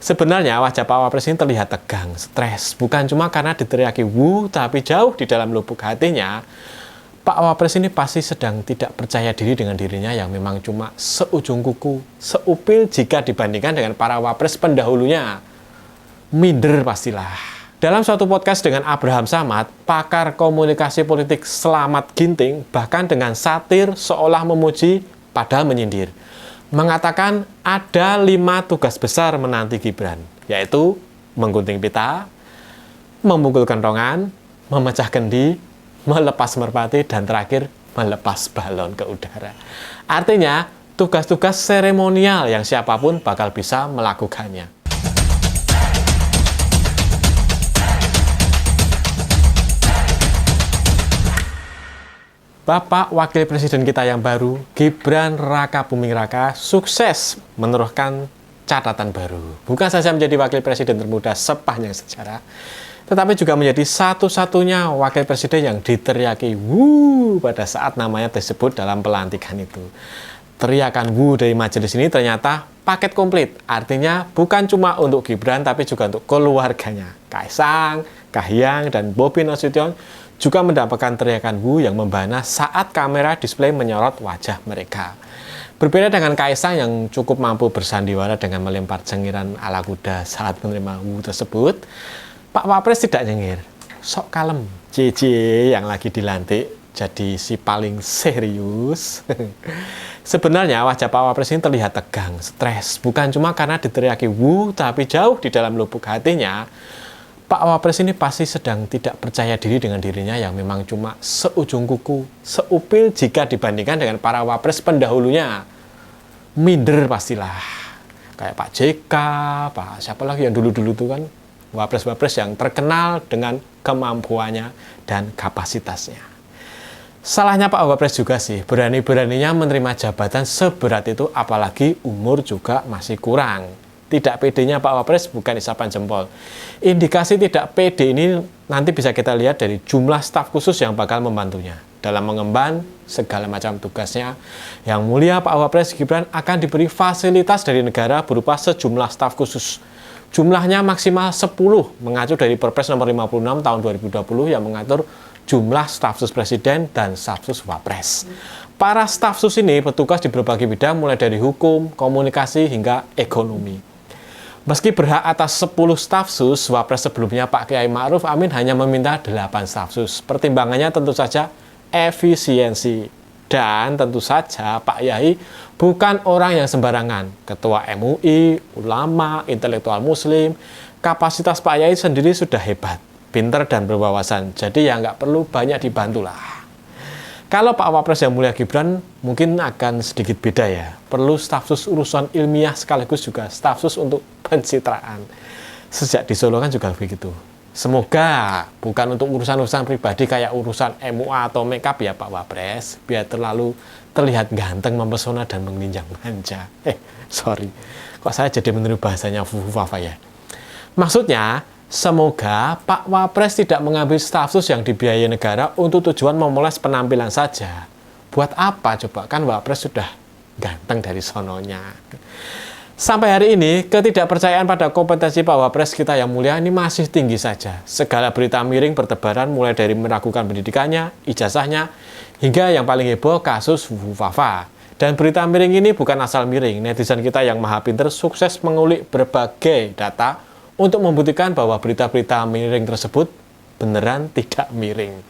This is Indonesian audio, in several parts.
Sebenarnya wajah Pak Wapres ini terlihat tegang, stres, bukan cuma karena diteriaki "wu", tapi jauh di dalam lubuk hatinya, Pak Wapres ini pasti sedang tidak percaya diri dengan dirinya yang memang cuma seujung kuku, seupil jika dibandingkan dengan para wapres pendahulunya. Minder pastilah. Dalam suatu podcast dengan Abraham Samad, pakar komunikasi politik Slamet Ginting, bahkan dengan satir seolah memuji padahal menyindir, mengatakan ada 5 tugas besar menanti Gibran, yaitu menggunting pita, memukul kentongan, memecah kendi, melepas merpati, dan terakhir melepas balon ke udara. Artinya, tugas-tugas seremonial yang siapapun bakal bisa melakukannya. Bapak Wakil Presiden kita yang baru, Gibran Rakabuming Raka, sukses meneruskan catatan baru. Bukan saja menjadi Wakil Presiden termuda sepanjang sejarah, tetapi juga menjadi satu-satunya Wakil Presiden yang diteriaki "wu" pada saat namanya disebut dalam pelantikan itu. Teriakan "wu" dari majelis ini ternyata paket komplit. Artinya bukan cuma untuk Gibran, tapi juga untuk keluarganya. Kaisang, Kahiyang, dan Bobi Nasution juga mendapatkan teriakan "wu" yang membana saat kamera display menyorot wajah mereka. Berbeda dengan Kaisang yang cukup mampu bersandiwara dengan melempar cengiran ala kuda saat menerima "wu" tersebut, Pak Wapres tidak nyengir, sok kalem. JJ yang lagi dilantik jadi si paling serius. Sebenarnya wajah Pak Wapres ini terlihat tegang, stres, bukan cuma karena diteriaki "wu", tapi jauh di dalam lubuk hatinya, Pak Wapres ini pasti sedang tidak percaya diri dengan dirinya yang memang cuma seujung kuku, seupil jika dibandingkan dengan para wapres pendahulunya. Minder pastilah. Kayak Pak JK, Pak siapa lagi yang dulu-dulu itu kan, wapres-wapres yang terkenal dengan kemampuannya dan kapasitasnya. Salahnya Pak Wapres juga sih, berani-beraninya menerima jabatan seberat itu, apalagi umur juga masih kurang. Tidak pedenya Pak Wapres bukan isapan jempol. Indikasi tidak pede ini nanti bisa kita lihat dari jumlah staf khusus yang bakal membantunya dalam mengemban segala macam tugasnya. Yang mulia Pak Wapres Gibran akan diberi fasilitas dari negara berupa sejumlah staf khusus. Jumlahnya maksimal 10, mengacu dari Perpres nomor 56 tahun 2020 yang mengatur jumlah staf sus presiden dan staf sus wapres. Para staf sus ini bertugas di berbagai bidang mulai dari hukum, komunikasi, hingga ekonomi. Meski berhak atas 10 staf sus, Wapres sebelumnya Pak Kiai Ma'ruf Amin hanya meminta 8 staf sus. Pertimbangannya tentu saja efisiensi. Dan tentu saja Pak Yai bukan orang yang sembarangan. Ketua MUI, ulama, intelektual muslim, kapasitas Pak Yai sendiri sudah hebat, pinter dan berwawasan. Jadi ya nggak perlu banyak dibantu lah. Kalau Pak Wapres yang mulia Gibran mungkin akan sedikit beda ya. Perlu staf sus urusan ilmiah sekaligus juga staf sus untuk pencitraan. Sejak di Solo kan juga begitu. Semoga bukan untuk urusan-urusan pribadi kayak urusan MUA atau makeup ya Pak Wapres. Biar terlalu terlihat ganteng, mempesona, dan menginjak manja. Sorry. Kok saya jadi meniru bahasanya Fufu-Fafa ya. Maksudnya, semoga Pak Wapres tidak mengambil staf sus yang dibiayai negara untuk tujuan memoles penampilan saja. Buat apa coba? Kan Wapres sudah ganteng dari sononya. Sampai hari ini, ketidakpercayaan pada kompetensi Pak Wapres kita yang mulia ini masih tinggi saja. Segala berita miring bertebaran mulai dari meragukan pendidikannya, ijazahnya, hingga yang paling heboh kasus Fufu-Fafa. Dan berita miring ini bukan asal miring. Netizen kita yang maha pinter sukses mengulik berbagai data untuk membuktikan bahwa berita-berita miring tersebut beneran tidak miring.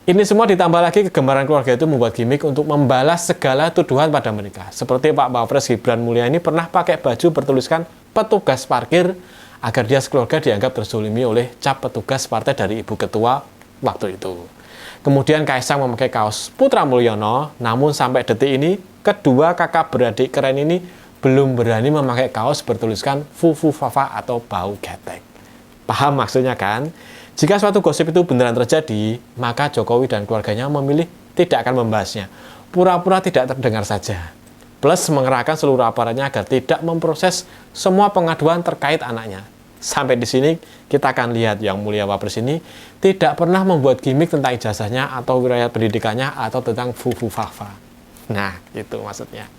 Ini semua ditambah lagi kegemaran keluarga itu membuat gimmick untuk membalas segala tuduhan pada mereka. Seperti Pak Wapres Gibran Mulia ini pernah pakai baju bertuliskan petugas parkir agar dia sekeluarga dianggap terzolimi oleh cap petugas partai dari Ibu Ketua waktu itu. Kemudian Kaisang memakai kaos Putra Mulyono, namun sampai detik ini kedua kakak beradik keren ini belum berani memakai kaos bertuliskan Fufu-Fafa atau bau getek. Paham maksudnya kan? Jika suatu gosip itu beneran terjadi, maka Jokowi dan keluarganya memilih tidak akan membahasnya. Pura-pura tidak terdengar saja. Plus mengerahkan seluruh aparatnya agar tidak memproses semua pengaduan terkait anaknya. Sampai di sini kita akan lihat yang mulia Wapres ini tidak pernah membuat gimmick tentang ijazahnya atau riwayat pendidikannya atau tentang Fufu-Fafa. Nah, itu maksudnya.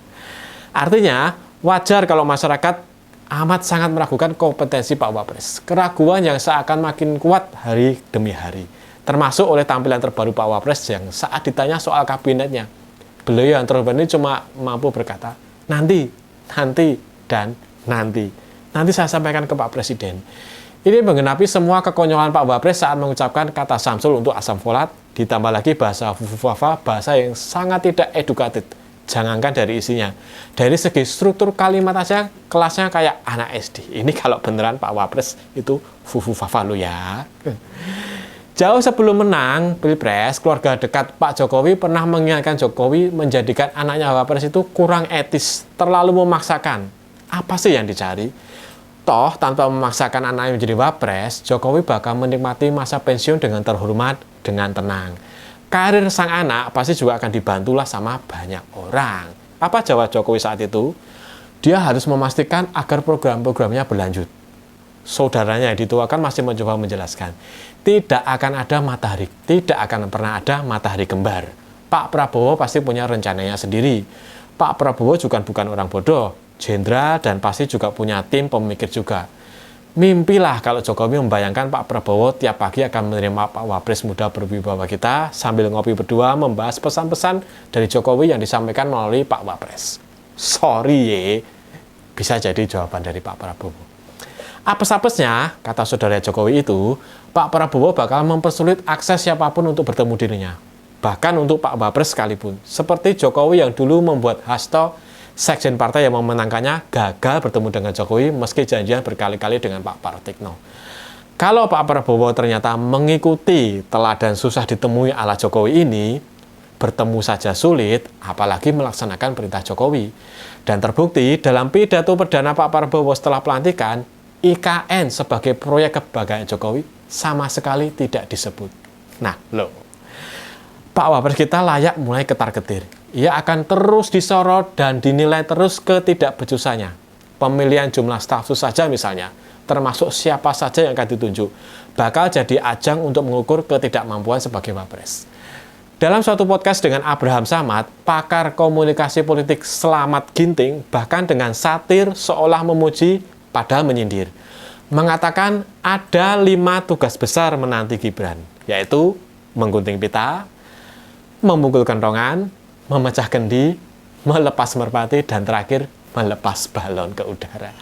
Artinya, wajar kalau masyarakat amat sangat meragukan kompetensi Pak Wapres. Keraguan yang seakan makin kuat hari demi hari. Termasuk oleh tampilan terbaru Pak Wapres yang saat ditanya soal kabinetnya. Beliau yang terbaru ini cuma mampu berkata, nanti, dan nanti. Nanti saya sampaikan ke Pak Presiden. Ini menggenapi semua kekonyolan Pak Wapres saat mengucapkan kata Samsul untuk asam folat, ditambah lagi bahasa fufufafa, bahasa yang sangat tidak edukatif. Jangankan dari isinya, dari segi struktur kalimat aja kelasnya kayak anak SD. Ini kalau beneran Pak Wapres itu fufufafa lo ya. Jauh sebelum menang Pilpres, keluarga dekat Pak Jokowi pernah mengingatkan Jokowi menjadikan anaknya Wapres itu kurang etis, terlalu memaksakan. Apa sih yang dicari? Toh, tanpa memaksakan anaknya menjadi Wapres, Jokowi bakal menikmati masa pensiun dengan terhormat, dengan tenang. Karir sang anak pasti juga akan dibantulah sama banyak orang. Apa jawab Jokowi saat itu? Dia harus memastikan agar program-programnya berlanjut. Saudaranya yang dituakan masih mencoba menjelaskan. Tidak akan ada matahari, tidak akan pernah ada matahari kembar. Pak Prabowo pasti punya rencananya sendiri. Pak Prabowo juga bukan orang bodoh, jenderal dan pasti juga punya tim pemikir juga. Mimpilah kalau Jokowi membayangkan Pak Prabowo tiap pagi akan menerima Pak Wapres muda berwibawa kita sambil ngopi berdua membahas pesan-pesan dari Jokowi yang disampaikan melalui Pak Wapres. Sorry ye, bisa jadi jawaban dari Pak Prabowo. Apes-apesnya, kata saudara Jokowi itu, Pak Prabowo bakal mempersulit akses siapapun untuk bertemu dirinya. Bahkan untuk Pak Wapres sekalipun. Seperti Jokowi yang dulu membuat hasto sekjen partai yang memenangkannya gagal bertemu dengan Jokowi meski janjian berkali-kali dengan Pak Pratikno. Kalau Pak Prabowo ternyata mengikuti teladan susah ditemui ala Jokowi ini, bertemu saja sulit, apalagi melaksanakan perintah Jokowi. Dan terbukti dalam pidato perdana Pak Prabowo setelah pelantikan, IKN sebagai proyek kebanggaan Jokowi sama sekali tidak disebut. Nah, loh. Pak Wapres kita layak mulai ketar-ketir. Ia akan terus disorot dan dinilai terus ketidakbecusannya. Pemilihan jumlah stafsus saja misalnya, termasuk siapa saja yang akan ditunjuk, bakal jadi ajang untuk mengukur ketidakmampuan sebagai Wapres. Dalam suatu podcast dengan Abraham Samad, pakar komunikasi politik Slamet Ginting, bahkan dengan satir seolah memuji padahal menyindir, mengatakan ada 5 tugas besar menanti Gibran, yaitu menggunting pita, memukul kentongan, memecah kendi, melepas merpati, dan terakhir melepas balon ke udara.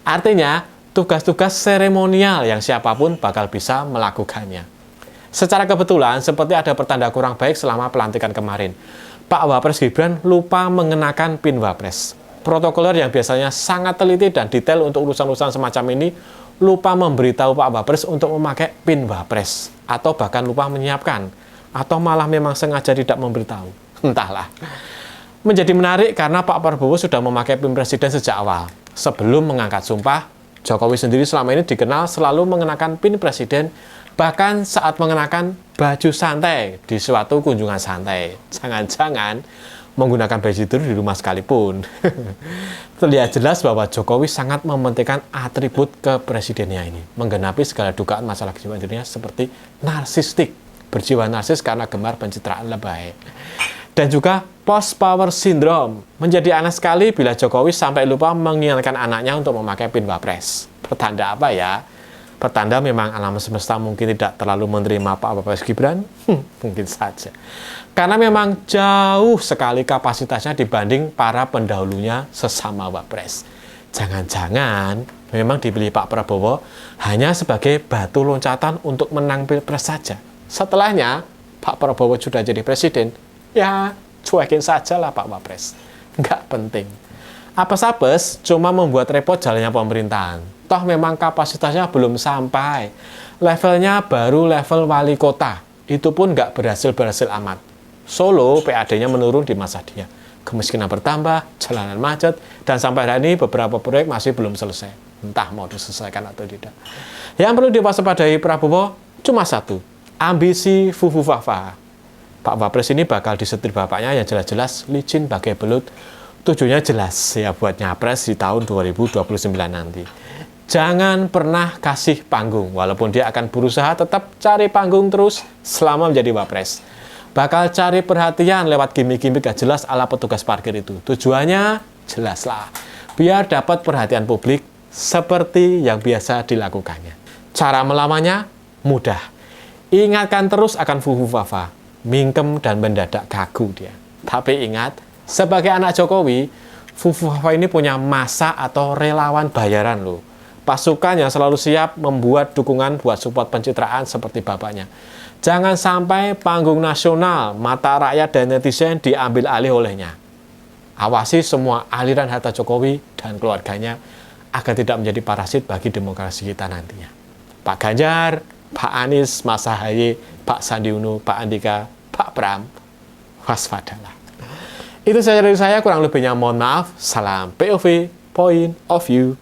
Artinya, tugas-tugas seremonial yang siapapun bakal bisa melakukannya. Secara kebetulan, seperti ada pertanda kurang baik selama pelantikan kemarin. Pak Wapres Gibran lupa mengenakan PIN Wapres. Protokoler yang biasanya sangat teliti dan detail untuk urusan-urusan semacam ini, lupa memberitahu Pak Wapres untuk memakai PIN Wapres. Atau bahkan lupa menyiapkan. Atau malah memang sengaja tidak memberitahu. Entahlah. Menjadi menarik karena Pak Prabowo sudah memakai PIN Presiden sejak awal. Sebelum mengangkat sumpah, Jokowi sendiri selama ini dikenal selalu mengenakan PIN Presiden, bahkan saat mengenakan baju santai di suatu kunjungan santai. Jangan-jangan menggunakan baju tidur di rumah sekalipun. Terlihat jelas bahwa Jokowi sangat mementingkan atribut kepresidennya ini, menggenapi segala dugaan masalah kejiwaan dirinya seperti narsistik, berjiwa narsis karena gemar pencitraan lebay. Dan juga post-power syndrome. Menjadi aneh sekali bila Jokowi sampai lupa mengingatkan anaknya untuk memakai PIN Wapres. Pertanda apa ya? Pertanda memang alam semesta mungkin tidak terlalu menerima Pak Wapres Gibran? Mungkin saja. Karena memang jauh sekali kapasitasnya dibanding para pendahulunya sesama Wapres. Jangan-jangan memang dipilih Pak Prabowo hanya sebagai batu loncatan untuk menang Pilpres saja. Setelahnya, Pak Prabowo sudah jadi presiden, ya cuekin sajalah Pak Wapres. Nggak penting. Apes-apes cuma membuat repot jalannya pemerintahan. Toh memang kapasitasnya belum sampai. Levelnya baru level wali kota. Itu pun nggak berhasil-berhasil amat. Solo PAD-nya menurun di masa dia. Kemiskinan bertambah, jalanan macet, dan sampai hari ini beberapa proyek masih belum selesai. Entah mau diselesaikan atau tidak. Yang perlu diwaspadai Prabowo cuma satu, ambisi fufufafa. Pak Wapres ini bakal disetir bapaknya yang jelas-jelas licin bagai belut. Tujuannya jelas ya buat nyapres di tahun 2029 nanti. Jangan pernah kasih panggung, walaupun dia akan berusaha tetap cari panggung terus selama menjadi Wapres. Bakal cari perhatian lewat gimmick-gimmick gak jelas ala petugas parkir itu. Tujuannya jelas lah, biar dapat perhatian publik seperti yang biasa dilakukannya. Cara melawannya mudah. Ingatkan terus akan Fufufafa, mingkem dan mendadak gagu dia. Tapi ingat, sebagai anak Jokowi, Fufufafa ini punya massa atau relawan bayaran loh. Pasukan yang selalu siap membuat dukungan buat support pencitraan seperti bapaknya. Jangan sampai panggung nasional, mata rakyat dan netizen diambil alih olehnya. Awasi semua aliran harta Jokowi dan keluarganya agar tidak menjadi parasit bagi demokrasi kita nantinya. Pak Ganjar, Pak Anies, Mas Ahaye, Pak Sandi Uno, Pak Andika, Pak Pram, waspadalah. Itu saja dari saya, kurang lebihnya mohon maaf. Salam POV, Point of View.